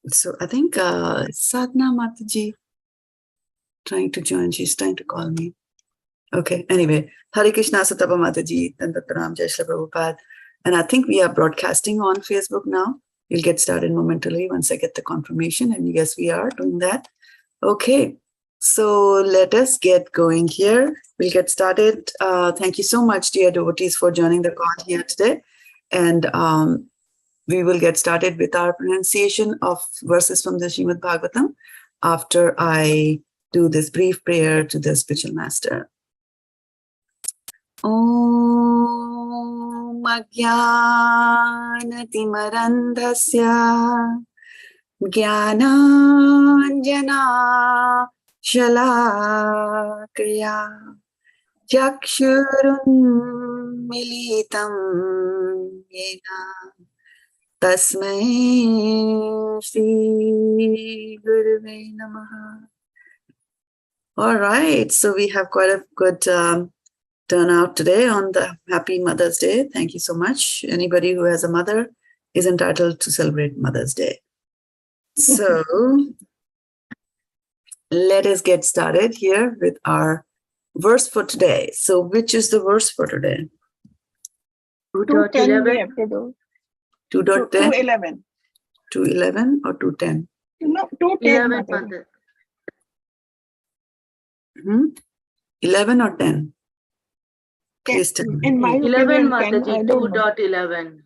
So I think Sadhna Mataji trying to join. She's trying to call me. Okay. Anyway, Hare Krishna Satapa Mataji, Dandataram Jai Shri Prabhupada. And I think we are broadcasting on Facebook now. We'll get started momentarily once I get the confirmation. And yes, we are doing that. Okay. So let us get going here. We'll get started. Thank you so much, dear devotees, for joining the call here today. And we will get started with our pronunciation of verses from the Srimad Bhagavatam after I do this brief prayer to the spiritual master. Om Ajnanatimārandhasya Jnānāñjana Shalakaya Chakshurunmilitam Yena Tasmai Shri Gurave Namaha. All right, so we have quite a good turnout today on the Happy Mother's Day. Thank you so much. Anybody who has a mother is entitled to celebrate Mother's Day. So let us get started here with our verse for today. So which is the verse for today? 2:10. 2.10? 2:11 or 2:10? No, 2:10. 11 or 10? Please tell me. In my 11, opinion, 10, I don't know. 2.11.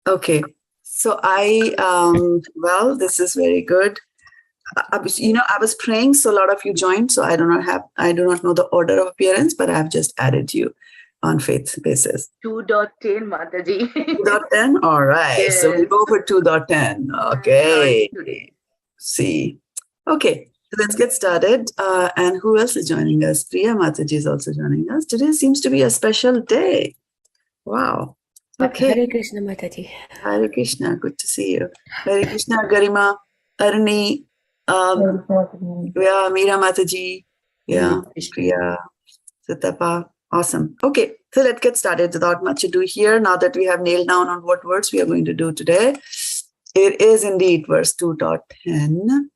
Okay. So well, this is very good. I was praying, so a lot of you joined. So I do not know the order of appearance, but I've just added you on faith basis. 2.10, Mataji. 2.10? All right. Yes. So we'll go for 2.10. Okay. See. Okay. So let's get started. And who else is joining us? Priya Mataji is also joining us. Today seems to be a special day. Wow. Okay. Hare Krishna Mataji. Hare Krishna. Good to see you. Hare Krishna, Garima, Arni, Meera Mataji. Yeah. Priya, Satapa. Awesome. Okay. So let's get started without much ado here. Now that we have nailed down on what words we are going to do today, it is indeed verse 2.10.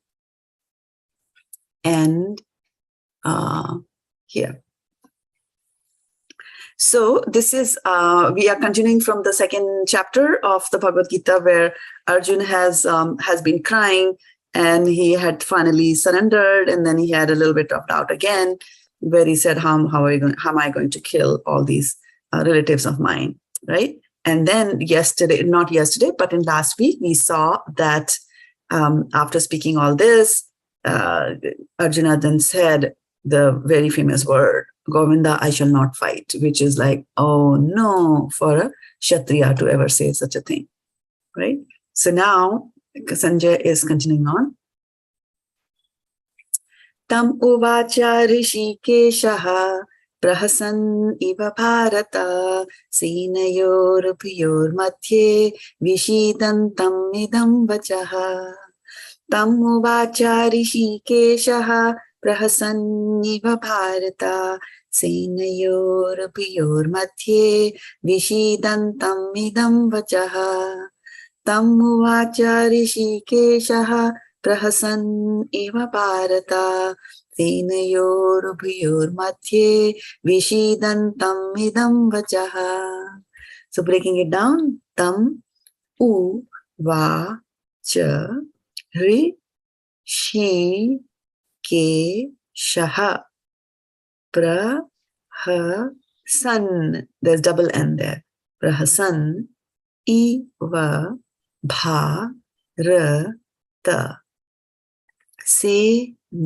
And here. So this is, we are continuing from the second chapter of the Bhagavad-gita, where Arjuna has been crying and he had finally surrendered, and then he had a little bit of doubt again, where he said, how am I going to kill all these relatives of mine, right? And then not yesterday, but in last week, we saw that after speaking all this, Arjuna then said the very famous word, Govinda, I shall not fight, which is like, oh no, for a Kshatriya to ever say such a thing, right? So now Sanjay is continuing on. Tam uvāca hṛṣīkeśaḥ prahasann iva bhārata senayor ubhayor madhye viṣīdantam idam vacaḥ. Tam uvāca hṛṣīkeśaḥ prahasann iva bhārata senayor ubhayor madhye viṣīdantam idam vacaḥ. Tam uvāca hṛṣīkeśaḥ prahasann iva bhārata senayor ubhayor madhye viṣīdantam idam vacaḥ. So breaking it down, tam uvāca hṛṣīkeśaḥ prahasann, there's double N there, prahasann iva bhārata senayor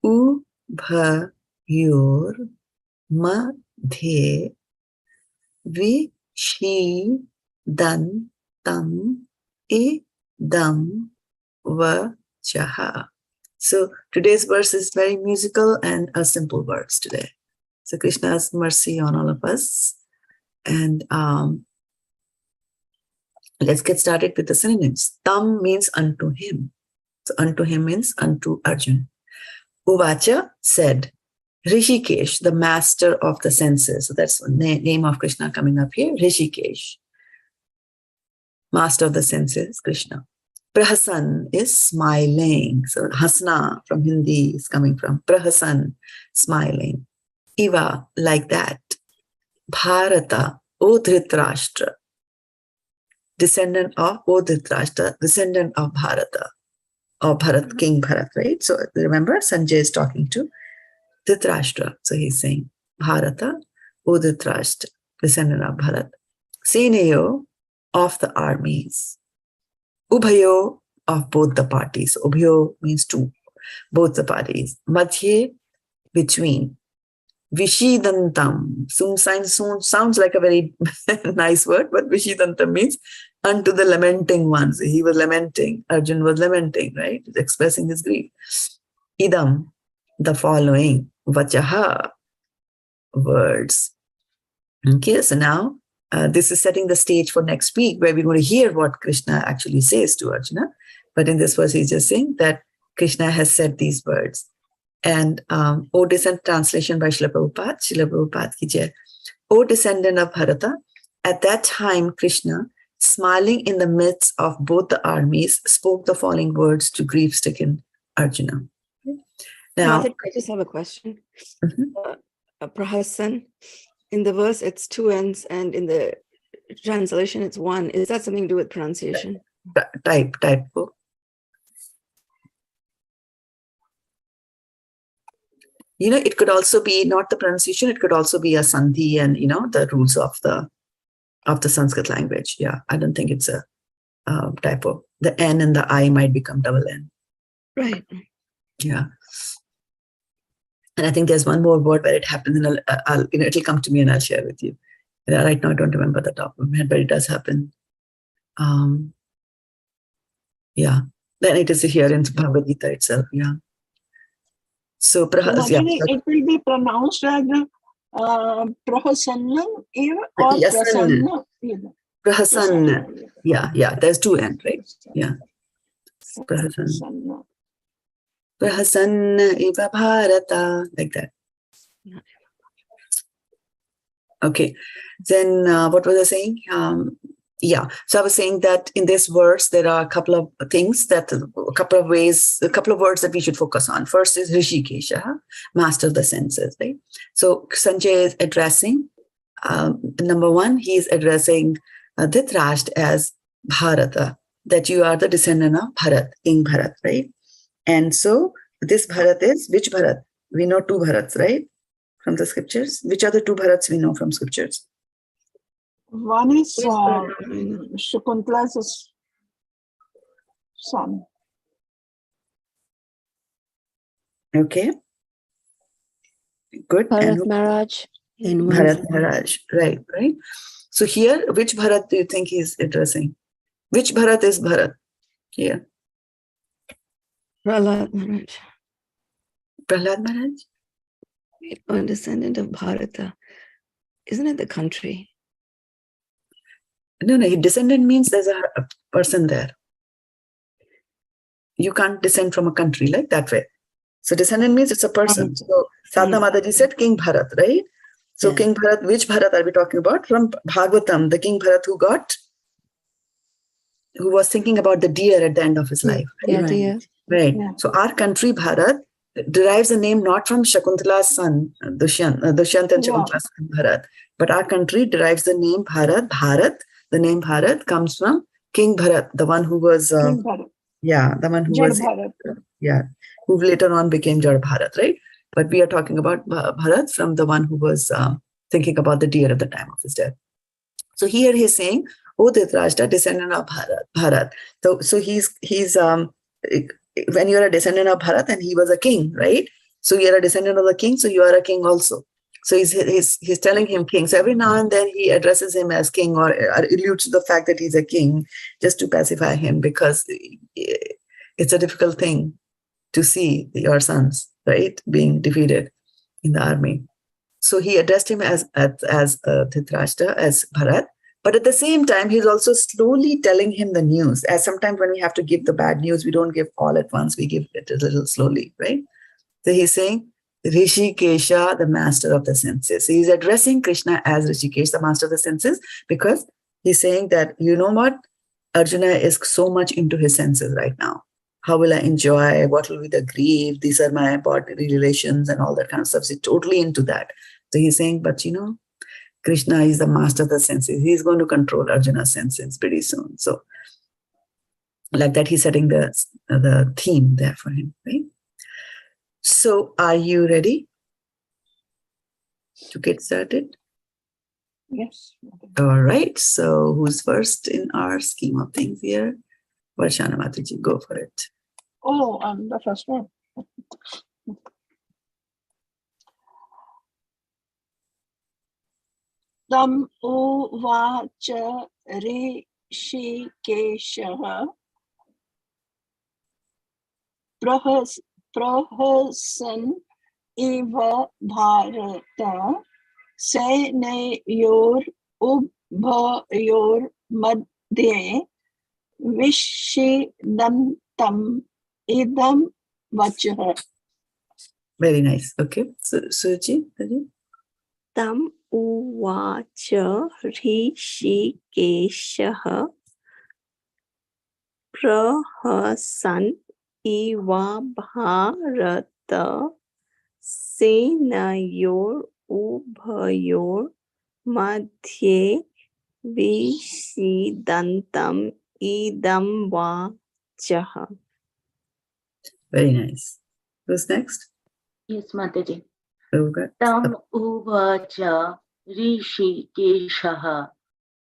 ubhayor madhye viṣīdantam idam vacaḥ. So today's verse is very musical and a simple words today. So Krishna's mercy on all of us. And let's get started with the synonyms. Tam means unto him. So unto him means unto Arjuna. Uvāca said. hṛṣīkeśaḥ, the master of the senses. So that's the name of Kṛṣṇa coming up here. hṛṣīkeśaḥ, master of the senses, Kṛṣṇa. Prahasann is smiling. So hasna from Hindi is coming from prahasann, smiling. Iva, like that. Bharata, O Dhṛtarāṣṭra, descendant of Dhṛtarāṣṭra, descendant of Bharata, or Bharat, King Bharat, right? So remember, Sanjay is talking to Dhṛtarāṣṭra. So he's saying, Bharata, O Dhṛtarāṣṭra, descendant of Bharat. Senayor, of the armies. Ubhayor, of both the parties. Ubhayor means two, both the parties. Madhye, between. Viṣīdantam, sounds like a very nice word, but viṣīdantam means unto the lamenting ones. He was lamenting, Arjuna was lamenting, right? Expressing his grief. Idam, the following, vacaḥ, words. Okay, so now this is setting the stage for next week, where we're going to hear what Kṛṣṇa actually says to Arjuna. But in this verse, he's just saying that Kṛṣṇa has said these words. And O descendant, translation by Srila Prabhupada ki jai. O descendant of Bharata, at that time Kṛṣṇa, smiling in the midst of both the armies, spoke the following words to grief-stricken Arjuna. Now, I just have a question. Prahasan, in the verse it's two ends, and in the translation it's one. Is that something to do with pronunciation? Type. You know, it could also be not the pronunciation, it could also be a sandhi and, you know, the rules of the Sanskrit language. Yeah, I don't think it's a typo. The N and the I might become double N. Right. Yeah. And I think there's one more word where it happens, and I'll you know, it'll come to me and I'll share with you. Right now, I don't remember the top of my head, but it does happen. Yeah. Then it is here in Bhagavad-gita itself. Yeah. So, it will be pronounced as prahasann or prasanna. Prahasann. Yeah. There's two N, right? Yeah. Prahasann. Prahasann iva bhārata. Like that. Okay. Then what was I saying? Yeah. So I was saying that in this verse, there are a couple of things a couple of words that we should focus on. First is hṛṣīkeśaḥ, master of the senses, right? So Sanjay is addressing, number one, he is addressing Dhṛtarāṣṭra as Bharata, that you are the descendant of Bharat, King Bharat, right? And so this Bharat is, which Bharat? We know two Bharats, right? From the scriptures. Which are the two Bharats we know from scriptures? One is Shakuntala's son. Okay. Good. Bharat Maharaj. Bharat Maharaj. Right. So here, which Bharat do you think he is addressing? Which Bharat is Bharat here? Prahlad Maharaj. Prahlad Maharaj? A descendant of Bharata. Isn't it the country? No, descendant means there's a person there. You can't descend from a country like that way. So descendant means it's a person. So Sadhana Mataji said King Bharat, right? So yeah. King Bharat, which Bharat are we talking about? From Bhagavatam, the King Bharat who was thinking about the deer at the end of his life. Right? Yeah, deer. Right. Yeah. So our country Bharat derives the name not from Shakuntala's son, Dushyant and Shakuntala's son Bharat, but our country derives the name Bharat. The name Bharat comes from King Bharat, the one who was, the one who was, who later on became Jad Bharat, right? But we are talking about Bharat from the one who was thinking about the deer at the time of his death. So here he's saying, O Dhṛtarāṣṭra, descendant of Bharat. So he's when you are a descendant of Bharat and he was a king, right? So you are a descendant of the king, so you are a king also. So he's telling him king. So every now and then he addresses him as king or alludes to the fact that he's a king just to pacify him, because it's a difficult thing to see your sons, right, being defeated in the army. So he addressed him as Dhṛtarāṣṭra, as Bharat. But at the same time, he's also slowly telling him the news. As sometimes when we have to give the bad news, we don't give all at once. We give it a little slowly, right? So he's saying, hṛṣīkeśaḥ, the master of the senses. He is addressing Kṛṣṇa as Hṛṣīkeśaḥ, the master of the senses, because he's saying that, you know what? Arjuna is so much into his senses right now. How will I enjoy? What will be the grief? These are my bodily relations and all that kind of stuff. So he's totally into that. So he's saying, but you know, Kṛṣṇa is the master of the senses. He's going to control Arjuna's senses pretty soon. So like that, he's setting the theme there for him, right? So are you ready to get started? Yes. All right. So who's first in our scheme of things here? Varshana Mataji, go for it. Oh, I'm the first one. Tam uvāca hṛṣīkeśaḥ prahasann iva bhārata senayor ubhayor madhye viṣīdantam idam vacaḥ. Very nice. Okay. So Suji, Tam uvāca hṛṣīkeśaḥ prahasan iva bhārata senayor ubhayor madhye viṣīdantam idam vacaḥ. very nice. Who's next? Yes, Mataji. Yoga. Tam uvāca hṛṣīkeśaḥ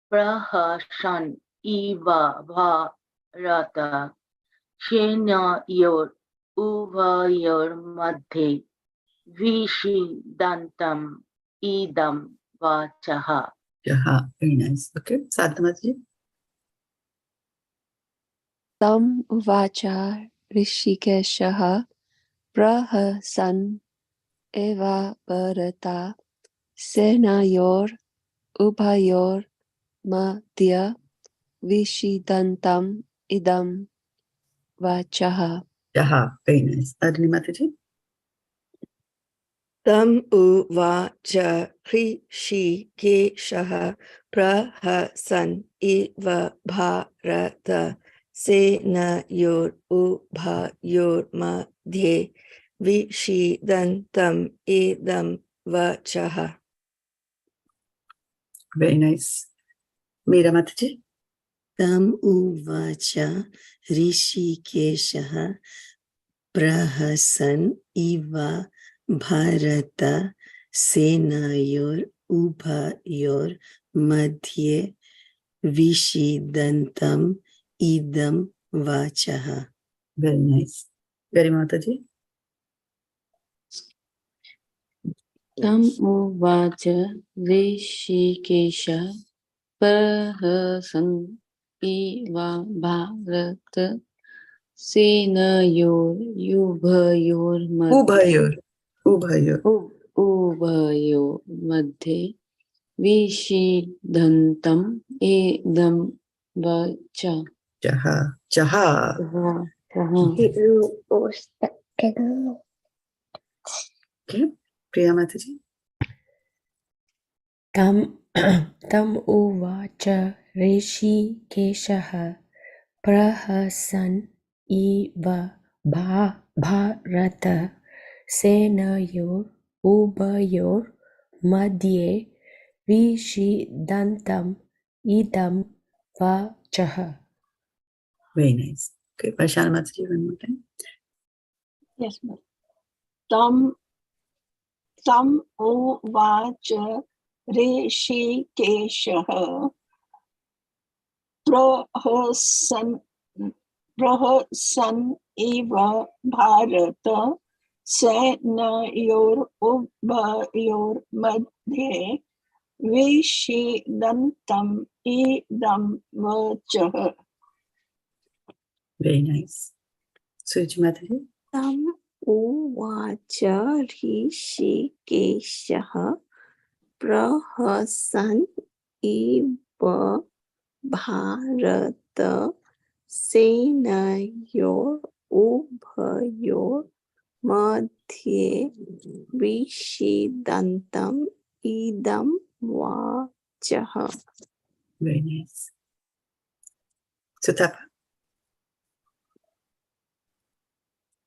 prahasan iva bhārata senayor ubhayor madhye viṣīdantam idam vacaḥ. Jaha. Very nice. Okay. Sadhamaji. Tam uvāca hṛṣīkeśaḥ prahasan eva bharata senayor ubhayor madhye viṣīdantam idam vacaḥ. Jaha. Very nice. Adini Mataji. Tam uvāca hṛṣīkeśaḥ prahasan iva bhārata senayor ubhayor madhye viṣīdantam idam vacaḥ. Very nice. Meera Mataji. Tam uvāca hṛṣīkeśaḥ prahasan iva bharata senayor ubhayor madhye viṣīdantam idam vacaḥ. Very nice. Very Mataji. Tam uvāca hṛṣīkeśaḥ prahasan iva bharata senayor ubhayor madhye Ubhayor. ubhayor madhye viṣīdantam idam vacaḥ. Jaha. Jaha. Okay. Priya Mataji. Tam uvāca hṛṣīkeśaḥ prahasan iva bharata senayor ubhayor madhye viṣīdantam idam vacaḥ. Very nice. Okay. Varshana Mataji, one more time. Yes, ma'am. Tam uvāca hṛṣīkeśaḥ prahasan iva bharata senayor ubhayor madhye viṣīdantam idam vacaḥ. Very nice. Suji Mataji. Tam uvāca hṛṣīkeśaḥ prahasan iva bharata senayor ubhayor madhye viṣīdantam idam vacaḥ. Very nice. So Tapa.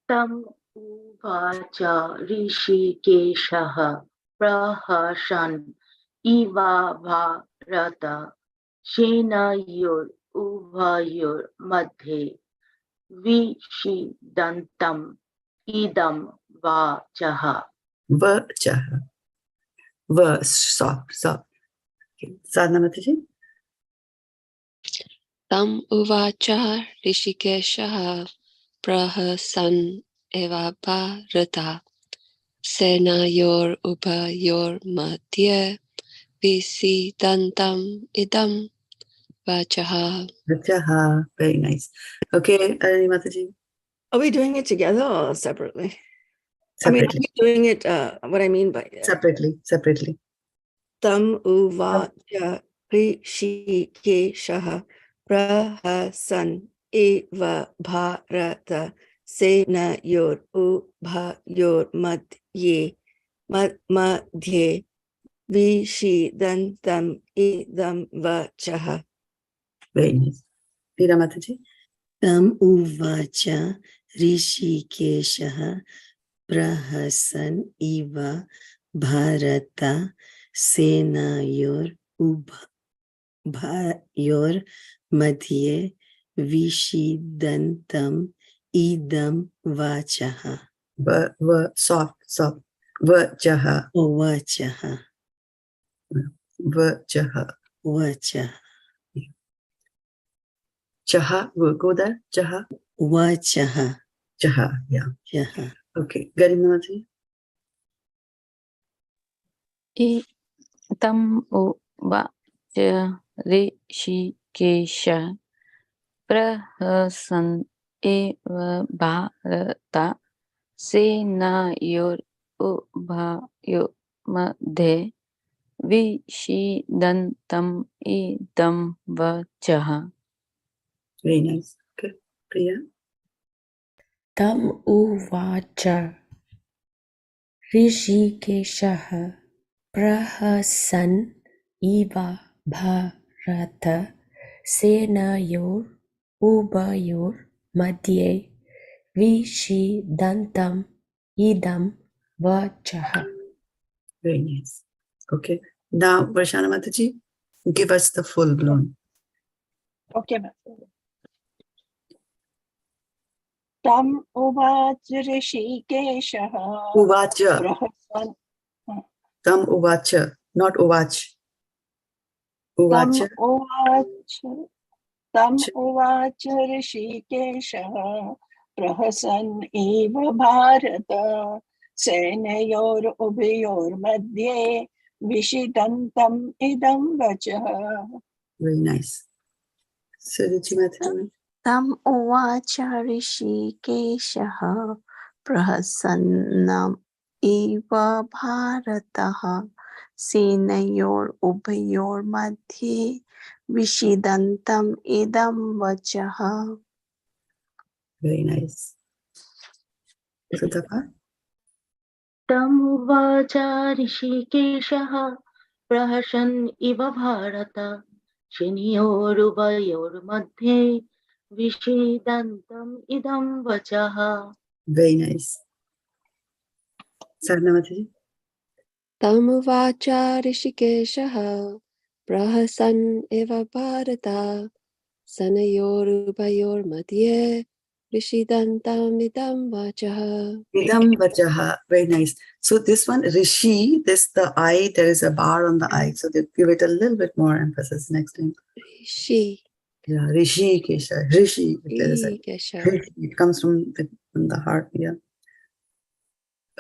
Tam uvāca hṛṣīkeśaḥ prahasan iva bhārata senayor ubhayor madhye viṣīdantam idam vacaḥ. Vacaḥ. Soft. Okay. Sadhana Mataji. Tam uvāca hṛṣīkeśaḥ prahasan bharata senayor ubhayor madhye viṣīdantam idam vacaḥ. Vacaḥ. Very nice. Okay, Arani Mataji. Are we doing it together or separately? Separately. I mean, are we doing it, what I mean by Separately. Tam uvāca hṛṣīkeśaḥ prahasan bharata senayor ubhayor madhye viṣīdantam idam vacaḥ. Very nice. Veera Mataji. Tam uvāca hṛṣīkeśaḥ prahasan iva bharata senayor ubhayor madhye viṣīdantam idam vacaḥ. Soft. Vacaḥ. Vacaḥ. Vacaḥ. Chaha, go there. Chaha. Vacaḥ. Chaha, yeah. Chaha. Okay. Garima Mataji. Tam uvāca hṛṣīkeśaḥ prahasan bharata senayor ubhayor madhye viṣīdantam idam vacaḥ. Very nice. Okay. Priya. Tam uvāca hṛṣīkeśaḥ prahasan iva bharata senayor ubhayor madhye viṣīdantam idam vacaḥ. Very nice. Okay. Now, Varshana Mataji, give us the full blown. Okay, Master. Tam uvāca hṛṣīkeśaḥ Uvāca. prahasan. Tam uvāca, not uvāc. Uvāca. Tam uvāca hṛṣīkeśaḥ prahasan iva bharata senayor ubhayor madhye viṣīdantam idam vacaḥ. Very nice. So, Ruchi Mataji. Tam uvāca hṛṣīkeśaḥ prahasannam iva bharataḥ senayor ubhayor madhye viṣīdantam idam vacaḥ. Very nice. So, Tapa. Tam uvāca hṛṣīkeśaḥ prahasan iva bharata senayor ubhayor madhye viṣīdantam idam vacaḥ. Very nice. Sadhana Mataji. Tam uvāca hṛṣīkeśaḥ prahasan bharata senayor ubhayor madhye viṣīdantam idam vacaḥ. Idam vacaḥ. Very nice. So this one, Rishi, the I, there is a bar on the I. So they give it a little bit more emphasis next time. Rishi. Yeah, hṛṣīkeśaḥ. Rishi. Hṛṣīkeśaḥ. It comes from the heart. Yeah.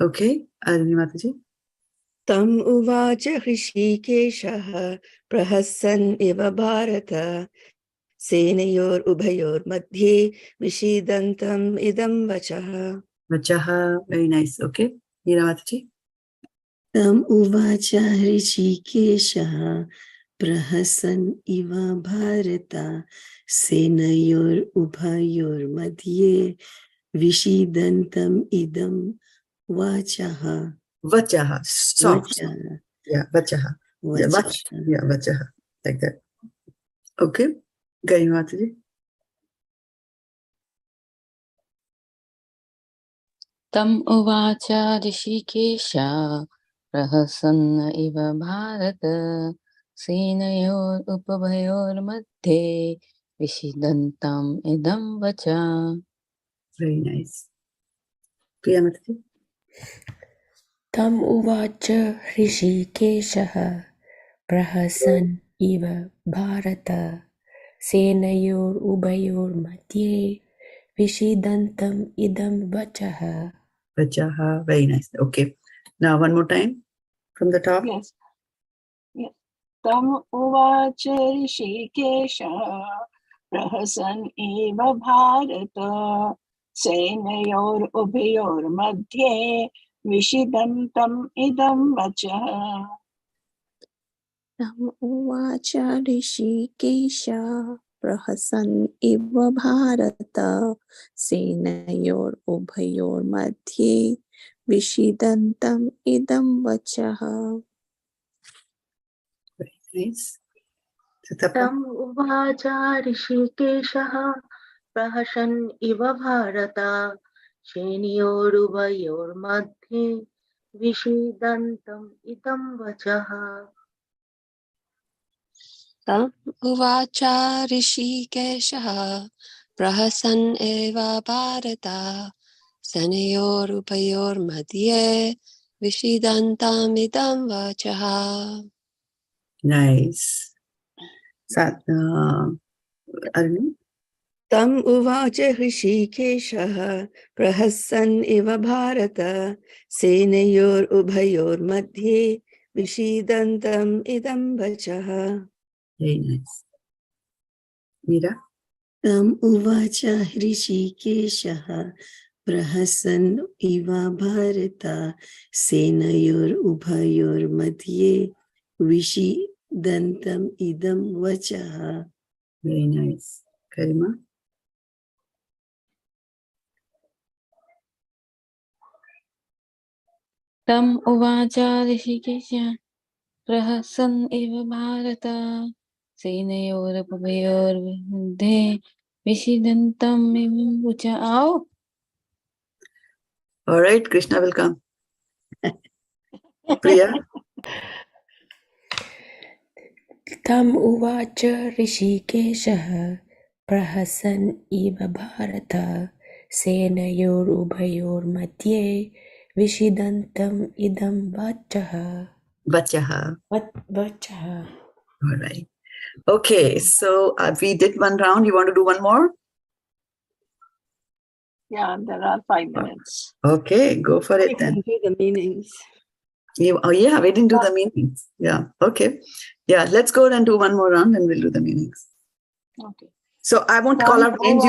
Okay. Arjuna Mataji. Tam uvāca hṛṣīkeśaḥ prahasan bharata senayor ubhayor madhye viṣīdantam idam vacaḥ. Vacaḥ. Very nice. Okay. Meera Mataji. Tam uvāca hṛṣīkeśaḥ prahasan iva bharata senayor ubhayor madhye viṣīdantam idam vacaḥ. Vacaḥ. Soft. Vacaḥ. Yeah, vacaḥ. Yeah, Vacaḥ. yeah, vacaḥ. Like that. Okay. Gauri Mataji. Tam uvāca hṛṣīkeśaḥ prahasann iva bhārata senayor ubhayor madhye viṣīdantam idam vacaḥ. Very nice. Priya Mataji. Tam uvāca hṛṣīkeśaḥ prahasan iva bhārata senayor ubhayor madhye viṣīdantam idam vacaḥ. Vacaḥ. Very nice. Okay. Now one more time from the top. Yes. Yes. Tam uvāca hṛṣīkeśaḥ prahasan iva bhārata senayor ubhayor madhye viṣīdantam idam vacaḥ. Tam uvāca hṛṣīkeśaḥ prahasann iva bhārata senayor ubhayor madhye viṣīdantam idam vacaḥ. Very nice. Sitapa. Tam uvāca hṛṣīkeśaḥ prahasan iva bhārata senayor ubhayor madhye viṣīdantam idam vacaḥ. Tam uvāca hṛṣīkeśaḥ prahasann iva bhārata senayor ubhayor madhye viṣīdantam idam vacaḥ. Nice. Arjuna. Tam uvāca hṛṣīkeśaḥ prahasann iva bhārata senayor ubhayor madhye viṣīdantam idam vacaḥ. Very nice. Meera. Tam uvāca hṛṣīkeśaḥ prahasan iva bhārata senayor ubhayor madhye viṣīdantam idam vacaḥ. Very nice. Karima. Tam uvāca hṛṣīkeśaḥ prahasann iva bhārata senayor ubhayor madhye viṣīdantam idam vacaḥ. All right, Kṛṣṇa will come. Priya. Tam uvāca hṛṣīkeśaḥ prahasan iva bhārata senayor ubhayor madhye viṣīdantam idam vacaḥ. Vacaḥ. Vacaḥ. All right. Okay, so we did one round. You want to do one more? Yeah, there are 5 minutes. Okay, go for We it then. can do the meanings. Oh yeah, we didn't do the meanings. Yeah, okay. Yeah, let's go and do one more round and we'll do the meanings. Okay. So I won't call out names,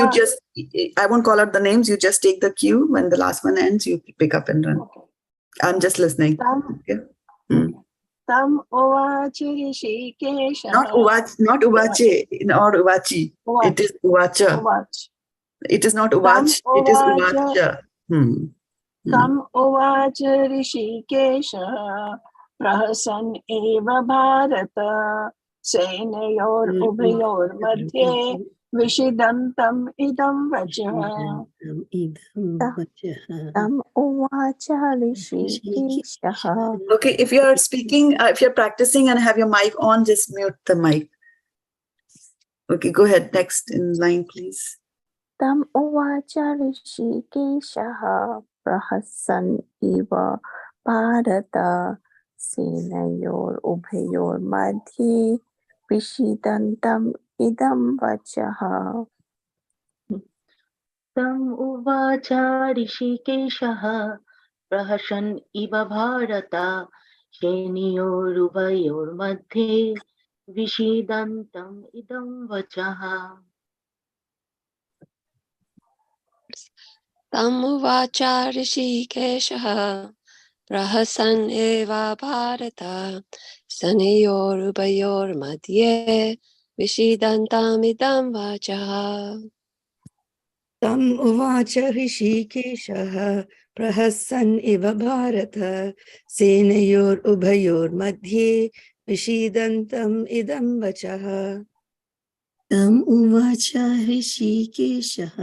I won't call out the names, you just take the cue. When the last one ends, you pick up and run. Okay. I'm just listening. Tam Hmm. Tam uvāca hṛṣīkeśaḥ. Not uvace, not uvaci. It is uvaca. Uvāca. It is not uvach, it is uvaca. Tam uvāca hṛṣīkeśaḥ prahasan iva bhārata senayor ubhayor madhye viṣīdantam idam vacaḥ. Tam uvāca hṛṣīkeśaḥ. Okay, if you are speaking, if you're practicing and have your mic on, just mute the mic. Okay, go ahead. Next in line, please. Tam uvāca hṛṣīkeśaḥ prahasann iva bhārata senayor ubhayor madhye viṣīdantam idam vacaḥ. Tam uvāca hṛṣīkeśaḥ prahasan iva bhārata senayor ubhayor madhye viṣīdantam idam vacaḥ. Tam uvāca hṛṣīkeśaḥ prahasann iva bhārata senayor ubhayor madhye viṣīdantam idam vacaḥ. Tam uvāca hṛṣīkeśaḥ prahasan iva bhārata senayor ubhayor madhye viṣīdantam idam vacaḥ. Tam uvāca hṛṣīkeśaḥ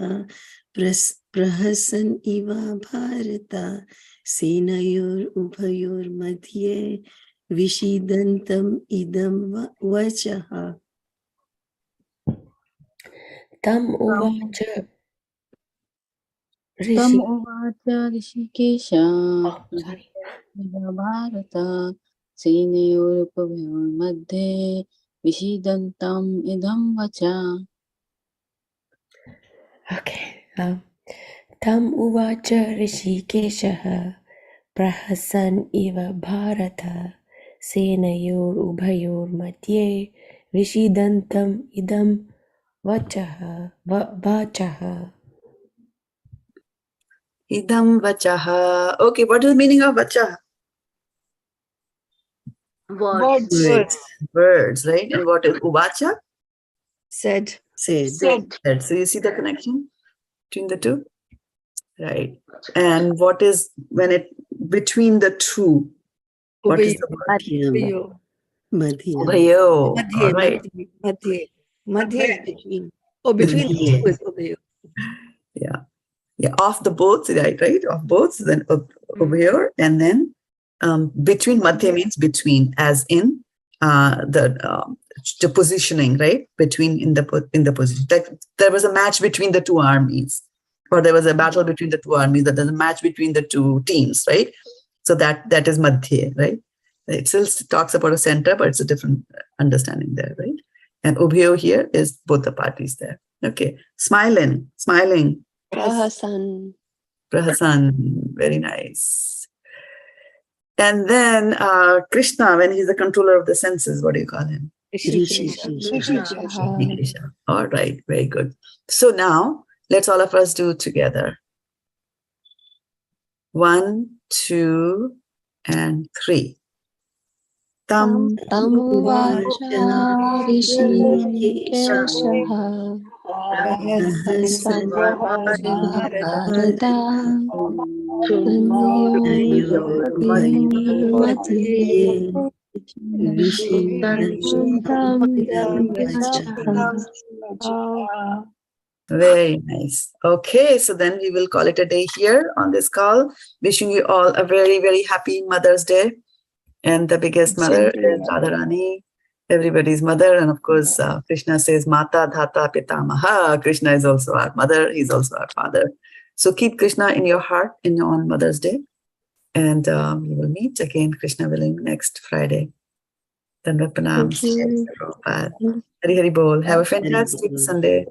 prahasan iva bhārata senayor ubhayor madhye viṣīdantam idam vacaḥ. Tam uvāca ऋषिकेशः sorry. Bharata सेनयोर ubhayor madhye viṣīdantam idam vacaḥ. Okay. Tam uvāca hṛṣīkeśaḥ prahasan iva bhārata senayor ubhayor madhye viṣīdantam idam vacaḥ. Idam vacaḥ. Okay, what is the meaning of vacaḥ? Words. Words. Words, right? And what is uvāca? Said. Said. Said. So you see the connection between the two? Right. And what is when it between the two? What is the word? Madhyam. Madhyam. Ubhayo. Madhye, All right. madhye. Madhye is between. Oh, between the two is ubhayor. Yeah. Yeah. Of the both, right? Of both, then ubhayor, and then between madhye means between, as in the positioning, right? Between in the position. There was a match between the two armies, or there was a battle between the two armies. That there's a match between the two teams, right? So that is madhye, right? It still talks about a center, but it's a different understanding there, right? And ubhayo here is both the parties there. Okay, smiling. prahasan. Prahasan, very nice. And then Kṛṣṇa, when he's the controller of the senses, what do you call him? hṛṣīkeśaḥ. All right, very good. So now let's all of us do it together. 1, 2, and 3. Tam Uvāca hṛṣīkeśaḥ Prahasan Bharata senayor ubhayor madhye viṣīdantam vacaḥ. Very nice. Okay, so then we will call it a day here on this call. Wishing you all a very, very happy Mother's Day. And the biggest mother is Radharani, everybody's mother. And of course, Kṛṣṇa says, Mata Dhata Pitamaha. Kṛṣṇa is also our mother. He's also our father. So keep Kṛṣṇa in your heart on Mother's Day. And we will meet again, Kṛṣṇa willing, next Friday. Dandavat pranam. Hari Hari Bol. Have a fantastic Sunday.